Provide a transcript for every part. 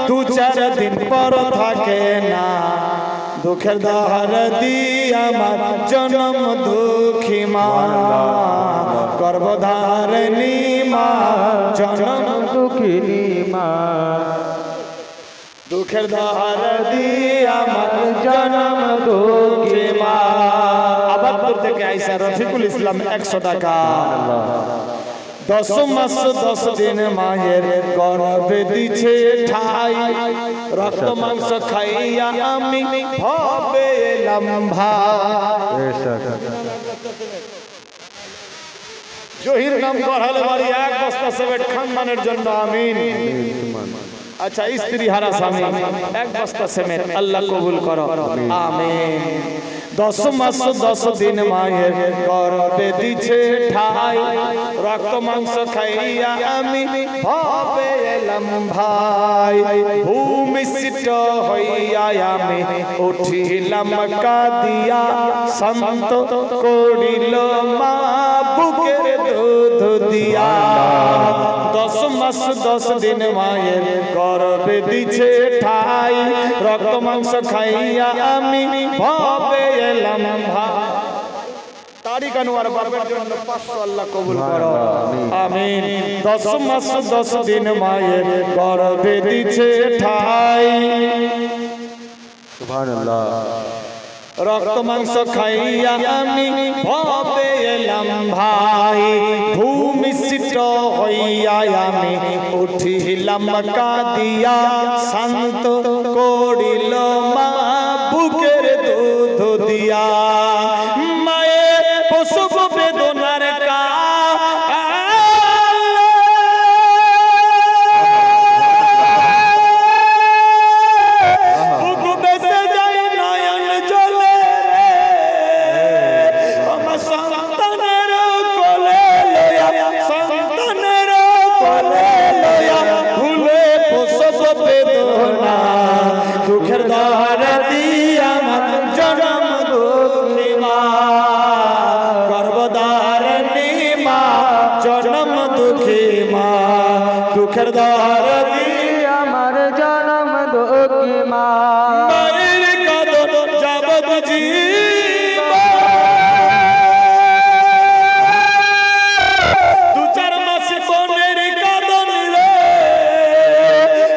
দু চার দিন পর থাকে না দুঃখের দাহার দিয়া আমার জনম দুঃখী মা গর্ভধারিণী মা জনম দুঃখিনী মা দুঃখের দাহার দিয়া আমার জনম দুঃখী মা। আবাদপুর থেকে আইসা রফিকুল ইসলাম 100 টাকা। 10 মাস 10 দিন মায়ের গর্ভে দিছে ঠাই রক্ত মাংস খাইয়া আমি ভবে এলাম ভাই। জহির নাম পড়ালে বাড়ি 1 বস্তা সিমেন্ট খানদানের জন্য আমিন। আচ্ছা স্ত্রী হারা স্বামী 1 বস্তা সিমেন্ট আল্লাহ কবুল করো আমিন। 10 মাস 10 দিন মায়ের গর্ভে দিছে ঠাই রক্ত মাংস খাইয়া আমি ভবে এলাম ভাই। ভূমিষ্ঠ হইয়া আমি উঠিলাম কাঁদিয়া শান্ত করিল মা বুকের দুধ দিয়া। 10 মাস 10 দিন মায়ের গর্ভে দিছে ঠাই রক্ত মাংস খাইয়া আমি ভবে এলাম ভাই। তারিক আনোয়ার বাবার জন্য 500 আল্লাহ কবুল করো আমিন। 10 মাস 10 দিন মায়ের গর্ভে দিছে ঠাই সুবহানাল্লাহ রক্ত মাংস খাইয়া আমি ভবে এলাম ভাই। ভূমিষ্ঠ হইয়া আমি উঠিলাম কাঁদিয়া শান্ত করিল মা বুকের দুধ দিয়া। মায়ের প্রসব বেদনার দুঃখের দাহার দিয়া আমার জনম দুঃখী মা গর্ভধারিণী মা জনম দুঃখী মা দুঃখের দাহার দিয়া আমার জনম দুঃখী মা। মায়ের কাঁদন যাবত জীবন 2-4 মাস বনের কাঁদন রে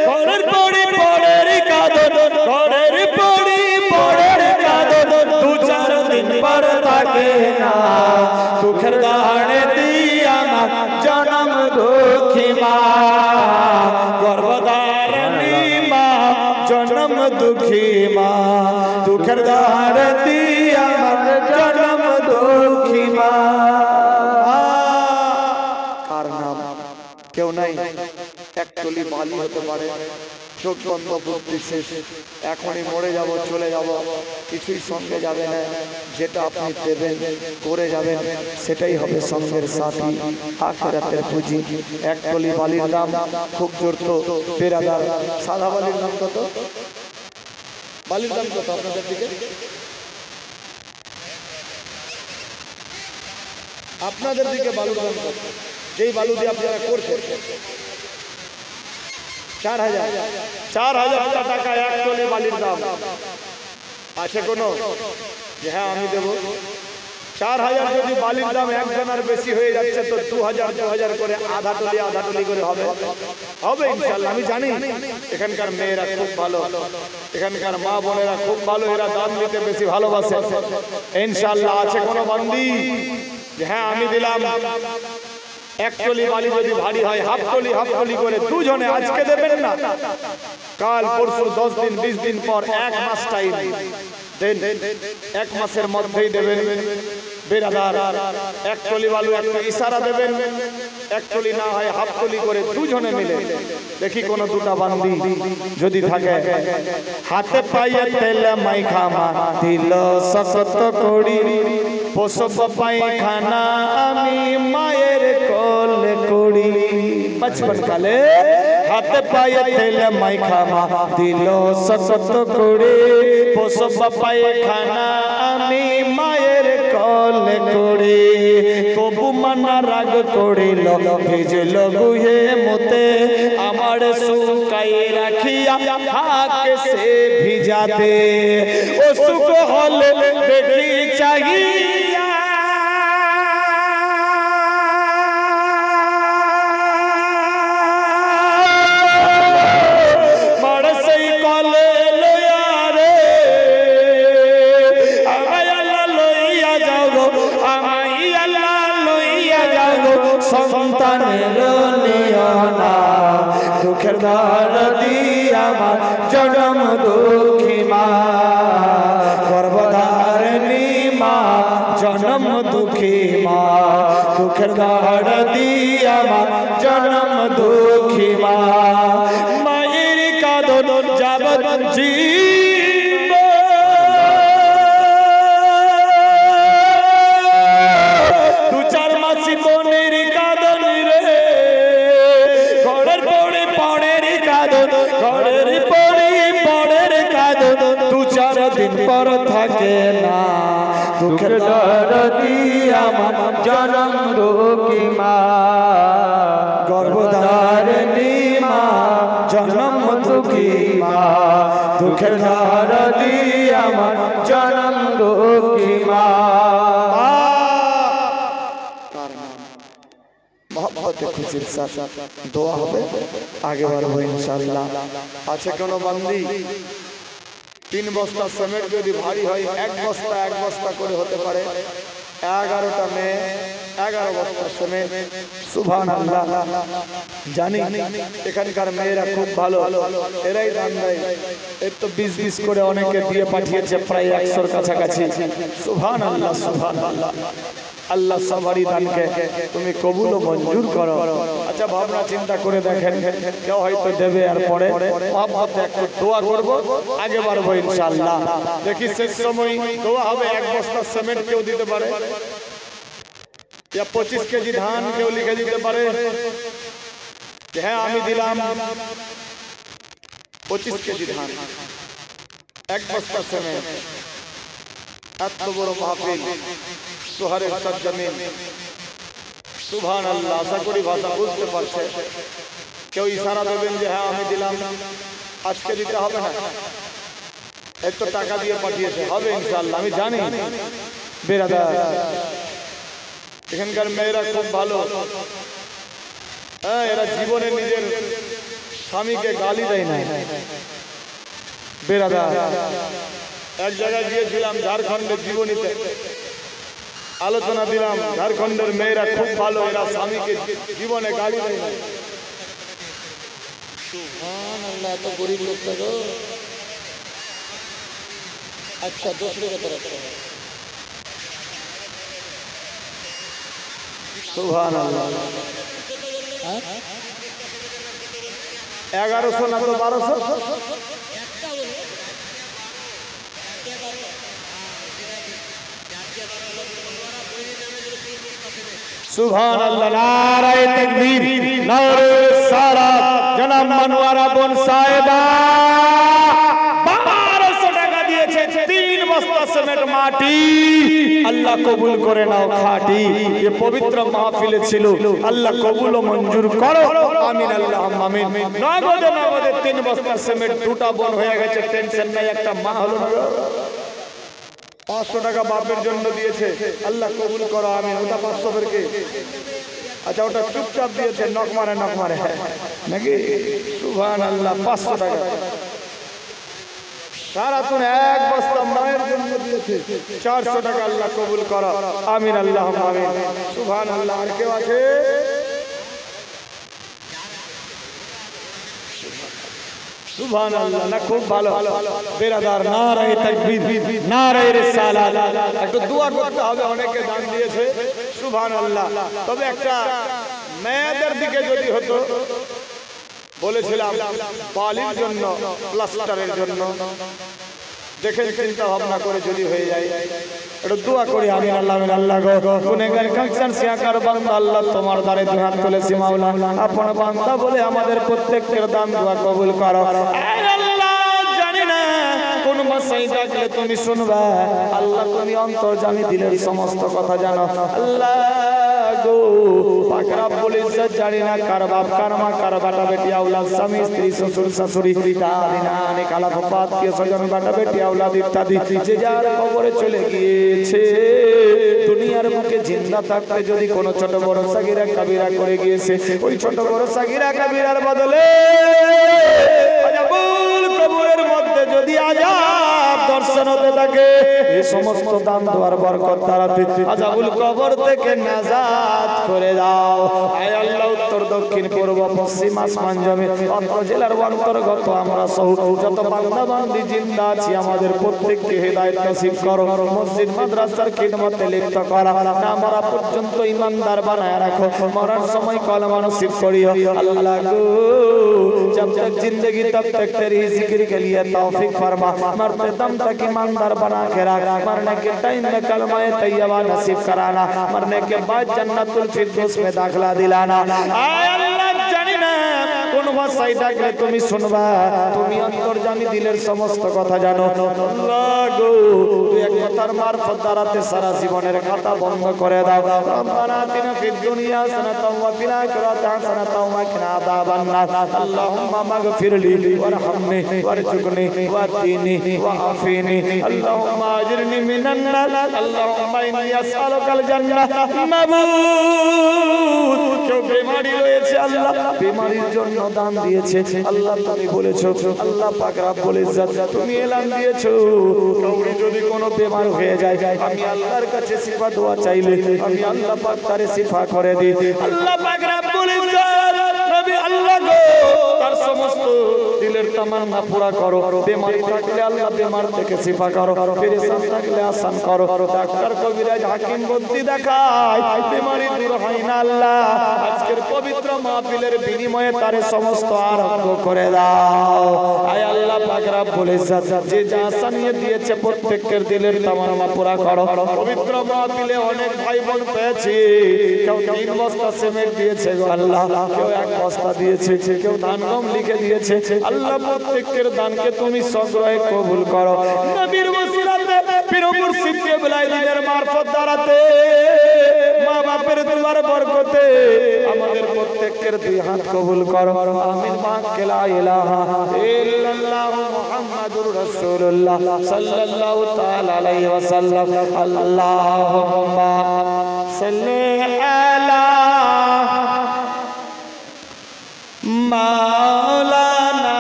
ঘরের পড়ি পড়ের কাঁদন ঘরের পড়ি পড়ের কাঁদন 2-4 দিন পর থাকে না দুঃখের দাহারে দিয়া আমার জনম দুঃখী মা গর্ভধারিণী মা জনম দুঃখী মা দুঃখের দাহারে দিয়া আমার জনম দুঃখী মা। কার নাম কেউ নাই একটলি বালি হতে পারে চোখ বন্ধ বুদ্ধি শেষ এখনই মরে যাব চলে যাব কিছুই সঙ্গে যাবে না যেটা আপনি দেবেন করে যাবেন সেটাই হবে সঙ্গের সাথী আখিরাতের পুঁজি। একটলি বালির দাম খুব জোরত পেরাদার। সাদা বালির দাম কত? বালির দাম কত আপনাদের দিকে? আপনাদের দিকে বালুর দাম কত? যেই বালু দিয়ে আপনারা করছেন 4,000 টাকা 1 টলি বালির দাম। আছে কোনো যে হ্যাঁ আমি দেব? 4,000 যদি বালির দাম একজনের বেশি হয়ে যাচ্ছে তো 2,000 করে আধা টলি করে হবে হবে ইনশাআল্লাহ। আমি জানি এখানকার মেয়েরা খুব ভালো এখানকার মা বোনেরা খুব ভালো এরা দান দিতে বেশি ভালোবাসে ইনশাআল্লাহ। আছে কোনো বান্দি যে হ্যাঁ আমি দিলাম 1 টলি বালি যদি ভারী হয় হাফ টলি করে দুজনে আজকে দেবেন না কাল পরশু 10 দিন 20 দিন পর 1 মাস টাইম দেন 1 মাসের মধ্যেই দেবেন বেরাদার। 1 টলি বালু একটা ইশারা দেবেন 1 টলি না হয় হাফ টলি করে দুজনে মিলে দেখি কোন দুটা বান্দি যদি থাকে হাতে পায়ে তেল মাইখা মা দিল সশত করি প্রসব পায়খানা আমি মায়ের কোলে করি। 55 কালে হাতে পায়ে তেল মাইখা মা দিল সশত করি প্রসব পায়খানা আমি মায়ের কোলে করি। কবু মানা রাগ করিল ভিজল গুহে মতে আমার সুকা गाए रखिया हाथ से भिजाते उसको हल देखी चाहिए दुखेर दर्दी आमार जन्म दुखी मा गर्भधारिणी मा जन्म दुखी मा दुखेर दर्दी आमार जन्म दुखी मा मायेर कादन जाबत जीव दु चार मासी बोनेर कादन रे दु चार दिन पर থাকে না দুঃখের দর্দি আমার জনম দুঃখী মা গর্ভধারিণী মা জনম দুঃখী মা দুঃখের দর্দি আমার জনম দুঃখী মা बहुत खुशी साथ दुआ হবে आगे बढ़ो इंशाल्लाह अच्छा कोनो बंदी 3 বস্তা সিমেন্ট যদি ভারী হয় এক বস্তা করে হতে পারে 11টা মে 11 বস্তা সিমেন্ট সুবহানাল্লাহ জানি এখানকার মেয়েরা খুব ভালো এরাই দান দেয় এর তো 20 করে অনেকে দিয়ে পাঠিয়েছে প্রায় 100 এর কাছাকাছি সুবহানাল্লাহ সুবহানাল্লাহ আল্লাহ সবারই দানকে তুমি কবুল ও মঞ্জুর করো আচ্ছা ভাবনা চিন্তা করে দেখেন কেউ হয়তো দেবে আর পরে মহব্বতে একটু দোয়া করব আগে বাড়বো ইনশাআল্লাহ দেখি শেষ সময় দোয়া হবে এক বস্তা সিমেন্ট কেউ দিতে পারে या 25 কেজি ধান কেউ লিখে দিতে পারে যে হ্যাঁ আমি দিলাম 25 কেজি ধান এক বস্তা সিমেন্ট এত বড় মাহফিল সোহারে সজ্জমিন সুবহানাল্লাহ আশা করি ভাষা বুঝতে পারছে কেউ ইশারা দেবেন যে হ্যাঁ আমি দিলাম আজকে দিতে হবে না এত টাকা দিয়ে পাঠিয়েছে হবে ইনশাআল্লাহ আমি জানি বেরাদার এখানকার মেয়েরা খুব ভালো হ্যাঁ এরা জীবনে নিজের স্বামীকে গালি দেয় না বেরাদার এক জায়গায় গিয়েছিলাম ঝাড়খণ্ডের জীবনীতে আলোচনা দিলাম ঝাড়খণ্ডের মেয়েরা খুব ভালো এরা স্বামীকে জীবনে গালি দেয় না সুবহানাল্লাহ তো গরিব লোক তো আচ্ছা दूसरे की तरफ সুবহানাল্লাহ 1100 না তো 1200 सुभान अल्लाह नारे तकबीर नारे रिसालत जनाब मनवारा बोन साहिबा 1200 টাকা দিয়েছে 3 বস্তা সিমেন্ট মাটি আল্লাহ কবুল করে নাও খাঁটি ये পবিত্র মাহফিলে ছিল আল্লাহ কবুল ও মঞ্জুর করো আমিন আল্লাহুম্মা আমিন নগদে 3 বস্তা সিমেন্ট দুটা বন হয়ে গেছে টেনশন নাই একটা মা হলো না 500 টাকা বাপের জন্য দিয়েছে আল্লাহ কবুল করো আমিন ওটা 500 এর কে আচ্ছা ওটা চুপচাপ দিয়েছে নক মারে নাকি সুবহানাল্লাহ 500 টাকা সারা তুন এক বস্তা মায়ের জন্য দিয়েছে 400 টাকা আল্লাহ কবুল করো আমিন আল্লাহুম্মা আমিন সুবহানাল্লাহ আর কেউ আছে সুবহানাল্লাহ না খুব ভালো বেরাদার নারে তাকবীর নারে রিসালাত একটু দোয়া করতে হবে অনেকে দান দিয়েছে সুবহানাল্লাহ তবে একটা মেয়েদের দিকে যদি হতো বলেছিলাম বালির জন্য প্লাস্টারের জন্য দেখেন চিন্তা ভাবনা করে যদি হয়ে যায় একটু দোয়া করি আমিন আল্লাহ গো গুনাহগার কাকসান সিয়াকার বান্দা আল্লাহ তোমার দ্বারে দুই হাত তুলেছি মাওলা আপন বান্দা বলে আমাদের প্রত্যেকের দান দোয়া কবুল করো আল্লাহ জানি না কোন মাসাই ডাকলে তুমি শুনবা আল্লাহ তুমি অন্তর্জামী দিলের সমস্ত কথা জানো আল্লাহ গো পাক রব্বুল ইজ্জত জানি না কার বাপ কার মা কার বেটা বেটি আওলাদ স্বামী স্ত্রী শ্বশুর শাশুড়ি দাদিনা অনেক আলাদা আত্মীয় স্বজন বেটা বেটি আওলাদ ইত্যাদি যে যার কবরে চলে গিয়েছে দুনিয়ার বুকে জিন্দা থাকতে যদি কোনো ছোট বড় সাগীরা কাবীরা করে গিয়েছে ওই ছোট বড় সাগীরা কাবীরার বদলে আযাবুল কবরের মধ্যে যদি আযাব দর্শন হতে থাকে এই সমস্ত দান দেওয়ার বরকত দ্বারাতে আযাবুল কবর থেকে নাজাত করে দাও আয় আল্লাহ উত্তর দক্ষিণ পূর্ব পশ্চিম আসমান জমি অত্র জেলার অন্তর্গত আমরা সহ যত বান্দা বান্দি জিন্দা আছি আমাদের প্রত্যেককে হেদায়েত নসিব করো মসজিদ মাদ্রাসার খিদমতে লিপ্ত করা না মরা পর্যন্ত ইমানদার বানায় রাখো মরার সময় কলমা নসিব করিও আল্লাহ গো जब तक जिंदगी तब तक तेरी जिक्र के लिए तौफीक फरमा मरते दम तक ईमानदार बना के रख मरने के टाइम में कलमा तैयबा नसीब कराना मरने के बाद जन्नतुल फिरदौस में दाखिला दिलाना आय अल्लाह জানি না কোন ভাষায় ডাকলে তুমি শুনবা তুমি অন্তর্যামী দিলের সমস্ত কথা জানো আল্লাহ গো তুই এক কথার মারফত দ্বারাতে সারা জীবনের খাতা বন্ধ করে দাও রব্বানা আতিনা ফিদ দুনিয়া হাসানাতাও ওয়া ফিল আখিরাতি হাসানাতাও ওয়া কিনা আযাবান নার আল্লাহুম্মা মাগফিরলি ওয়ারহামনি ওয়ারজুকনি ওয়াতিনি ওয়াআফিনি আল্লাহুম্মা আজরনি মিনান নার আল্লাহুম্মা ইন্নী আসআলুকাল জান্নাহ মাবুদ কেউ বেমারি রয়েছে আল্লাহ বেমারির জন্য দান দিয়েছে আল্লাহ তুমি বলেছো আল্লাহ পাক রব্বুল ইজ্জত তুমি এলান দিয়েছো কাউরে যদি কোনো বেমার হয়ে যায় আমি আল্লাহর কাছে শিফা দোয়া চাইলে আমি আল্লাহ পাক তারে শিফা করে দিই আল্লাহ পাক রব্বুল ইজ্জত নবী আল্লাহ গো তার সমস্ত দিলের তামান্না পুরা করো বেমারি থাকলে আল্লাহ বেমার থেকে শিফা করো পেরেশান থাকলে আসান করো ডাক্তার কবিরাজ হাকিম বুদ্ধি দেখায় বেমারি দূর হয় না আল্লাহ আজকের পবিত্র মাহফিলের বিনিময়ে তারে সমস্ত আরোগ্য করে দাও আয় আল্লাহ পাক রব্বুল ইজ্জত যে যা আসানিয়ে দিয়েছে প্রত্যেকের দিলের তামান্না পুরা করো পবিত্র মাহফিলে অনেক ভাই বোন পেয়েছি কেউ 3 বস্তা সিমেন্ট দিয়েছে গো আল্লাহ কেউ 1 বস্তা দিয়েছে কেউ ধান গম লিখে দিয়েছে আল্লাহ প্রত্যেকের দানকে তুমি সগ্রহে কবুল করো নবীর ওসিলাতে পীর মুর্শিদ কেবলাই দিনের মারফত দ্বারাতে মা বাপের দুয়ার বরকতে আমাদের প্রত্যেকের দুই হাত কবুল করো আমিন মা লা ইলাহা ইল্লাল্লাহু মুহাম্মাদুর রাসূলুল্লাহ সাল্লাল্লাহু তাআলা আলাইহি ওয়াসাল্লাম আল্লাহুম্মা সাল্লি আলা মাওলানা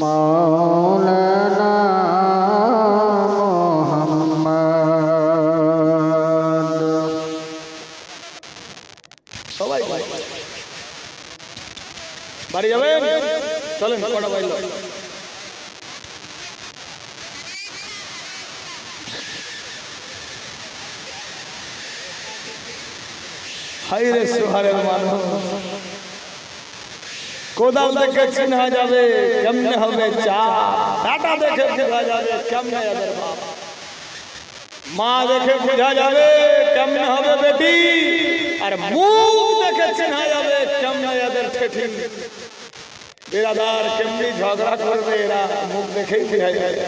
মাওলানা মুহাম্মদ সবাই বাড়ি যাবেন চলেন কটা বাইল হাইরে সুহারের মানুষ কোদাল দেখে চিনা যাবে কেমনে হবে চা টাটা দেখে বোঝা যাবে কেমনে এদের বাপ মা দেখে বোঝা যাবে কেমনে হবে বেটি আর মুখ দেখে চিনা যাবে কেমনে এদের ঠেঠি বিরাদার কেমনি ঝগড়া করবে এরা মুখ দেখেই বোঝা যাবে